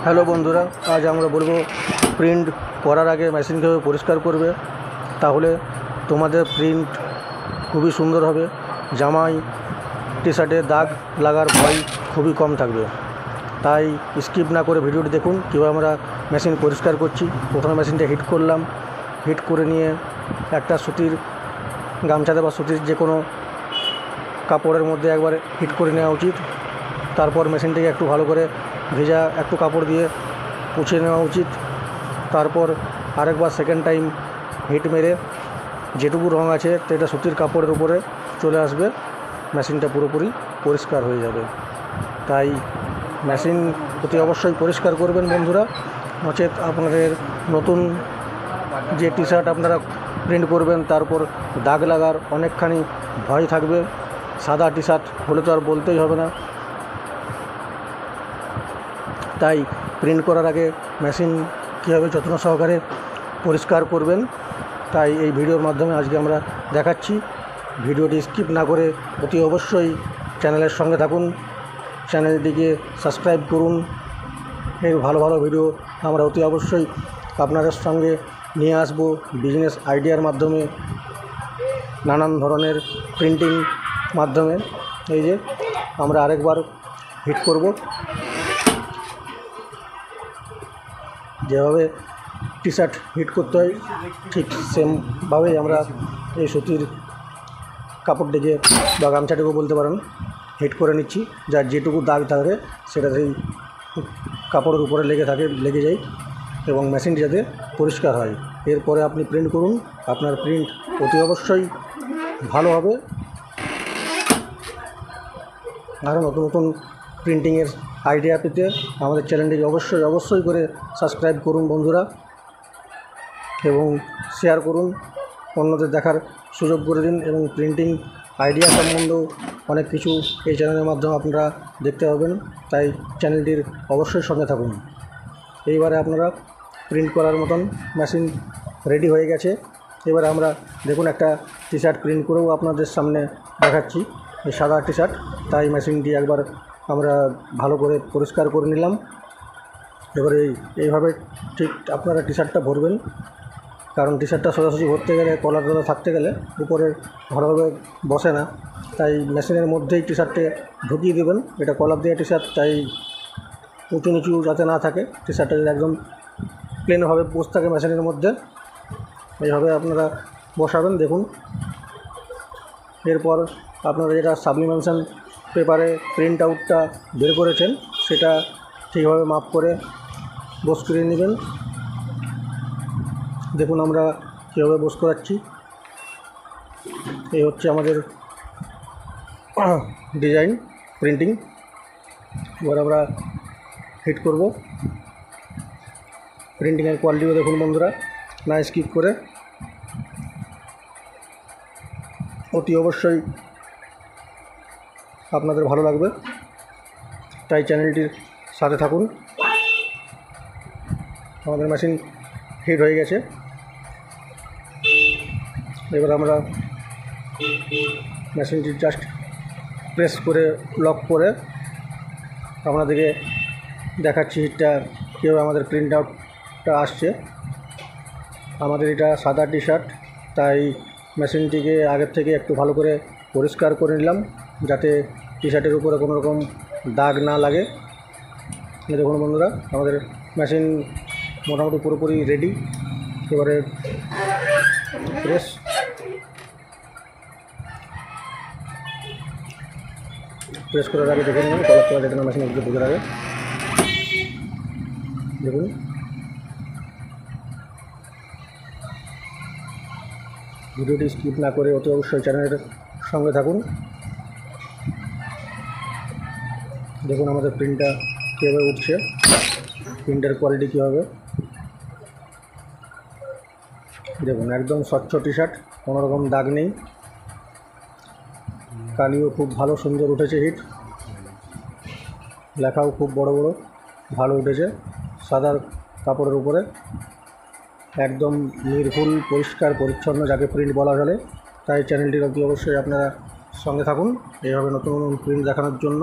Hello বন্ধুরা, আজ আমরা বলবো প্রিন্ট করার আগে মেশিন কীভাবে পরিষ্কার করবে, তাহলে তোমাদের প্রিন্ট খুবই সুন্দর হবে। জামায় টি শার্টে দাগ লাগার ভয় খুবই কম থাকবে। তাই স্কিপ না করে ভিডিওটি দেখুন কীভাবে আমরা মেশিন পরিষ্কার করছি। প্রথমে মেশিনটা হিট করলাম। হিট করে নিয়ে একটা সুতির গামছাতে বা সুতির যে কোনো কাপড়ের মধ্যে একবার হিট করে নেওয়া উচিত। তারপর মেশিনটাকে একটু ভালো করে ভেজা একটু কাপড় দিয়ে মুছে নেওয়া উচিত। তারপর আরেকবার সেকেন্ড টাইম হিট মেরে যেটুকু রঙ আছে সেটা সুতির কাপড়ের উপরে চলে আসবে, মেশিনটা পুরোপুরি পরিষ্কার হয়ে যাবে। তাই মেশিন অতি অবশ্যই পরিষ্কার করবেন বন্ধুরা, নচেত আপনাদের নতুন যে টি শার্ট আপনারা প্রিন্ট করবেন তারপর দাগ লাগার অনেকখানি ভয় থাকবে। সাদা টি শার্ট হলে তো আর বলতেই হবে না। তাই প্রিন্ট করার আগে মেশিন কীভাবে যত্ন সহকারে পরিষ্কার করবেন, তাই এই ভিডিওর মাধ্যমে আজকে আমরা দেখাচ্ছি। ভিডিওটি স্কিপ না করে অতি অবশ্যই চ্যানেলের সঙ্গে থাকুন, চ্যানেলটিকে সাবস্ক্রাইব করুন। এই ভালো ভালো ভিডিও আমরা অতি অবশ্যই আপনাদের সঙ্গে নিয়ে আসব। বিজনেস আইডিয়ার মাধ্যমে, নানান ধরনের প্রিন্টিং মাধ্যমে। এই যে আমরা আরেকবার হিট করব। যেভাবে টি শার্ট হিট করতে হয় ঠিক সেমভাবেই আমরা এই সুতির কাপড়টিকে বা গামছাটিকে বলতে পারেন হিট করে নিচ্ছি। যার যেটুকু দাগ থাকে সেটা সেই কাপড়ের উপরে লেগে যায় এবং মেশিনটি যাতে পরিষ্কার হয়। এরপরে আপনি প্রিন্ট করুন, আপনার প্রিন্ট অতি অবশ্যই ভালো হবে। আরও নতুন নতুন প্রিন্টিংয়ের আইডিয়া পেতে আমাদের চ্যানেলটিকে অবশ্যই করে সাবস্ক্রাইব করুন বন্ধুরা, এবং শেয়ার করুন, অন্যদের দেখার সুযোগ করে দিন। এবং প্রিন্টিং আইডিয়া সম্বন্ধেও অনেক কিছু এই চ্যানেলের মাধ্যমে আপনারা দেখতে পাবেন, তাই চ্যানেলটির অবশ্যই সঙ্গে থাকুন। এইবারে আপনারা প্রিন্ট করার মতন মেশিন রেডি হয়ে গেছে। এবারে আমরা দেখুন একটা টি শার্ট প্রিন্ট করেও আপনাদের সামনে দেখাচ্ছি, এই সাদা টি শার্ট। তাই মেশিনটি একবার আমরা ভালো করে পরিষ্কার করে নিলাম। এবারে এইভাবে ঠিক আপনারা টি শার্টটা ভরবেন, কারণ টি শার্টটা সোজাসুজি ভরতে গেলে কলার দাদা থাকতে গেলে উপরে ভালোভাবে বসে না। তাই মেশিনের মধ্যেই টি শার্টে ঢুকিয়ে দেবেন। এটা কলার দেওয়া টি শার্ট, তাই উঁচু নিচু যাতে না থাকে, টি শার্টটা একদম প্লেনভাবে বসে থাকে মেশিনের মধ্যে। এইভাবে আপনারা বসাবেন। দেখুন, এরপর আপনারা যেটা সাবলিমেশন পেপারে প্রিন্ট আউটটা বের করেছেন সেটা ঠিকভাবে মাপ করে বস করে নেবেন। দেখুন আমরা কীভাবে বস করাচ্ছি। এই হচ্ছে আমাদের ডিজাইন প্রিন্টিং। এবার আমরা হিট করব। প্রিন্টিংয়ের কোয়ালিটিও দেখুন বন্ধুরা, না স্কিপ করে। অতি অবশ্যই আপনাদের ভালো লাগবে, তাই চ্যানেলটির সাথে থাকুন। আমাদের মেশিন হিট হয়ে গেছে। এবার আমরা মেশিনটি জাস্ট প্রেস করে লক করে আপনাদেরকে দেখাচ্ছি হিটটা কীভাবে আমাদের প্রিন্ট আউটটা আসছে। আমাদের এটা সাদা টি শার্ট, তাই মেশিনটিকে আগের থেকে একটু ভালো করে পরিষ্কার করে নিলাম যাতে টি শার্টের উপরে কোনো রকম দাগ না লাগে। দেখুন বন্ধুরা, আমাদের মেশিন মোটামুটি পুরোপুরি রেডি। এবারে প্রেস করার আগে দেখে নিন কলার তোলা যেখানে মেশিনের ভিতরে ঢুকে থাকে। দেখুন, ভিডিওটি স্কিপ না করে অতি অবশ্যই চ্যানেলের সঙ্গে থাকুন। দেখুন আমাদের প্রিন্টটা কীভাবে উঠছে, প্রিন্টের কোয়ালিটি কী হবে। দেখুন একদম স্বচ্ছ টি শার্ট, কোনো রকম দাগ নেই। কালিও খুব ভালো সুন্দর উঠেছে হিট, লেখাও খুব বড় বড় ভালো উঠেছে সাদা কাপড়ের উপরে। একদম নির্ভুল পরিষ্কার পরিচ্ছন্ন, যাকে প্রিন্ট বলা চলে। তাই চ্যানেলটির অতি অবশ্যই আপনারা সঙ্গে থাকুন এইভাবে নতুন নতুন প্রিন্ট দেখানোর জন্য।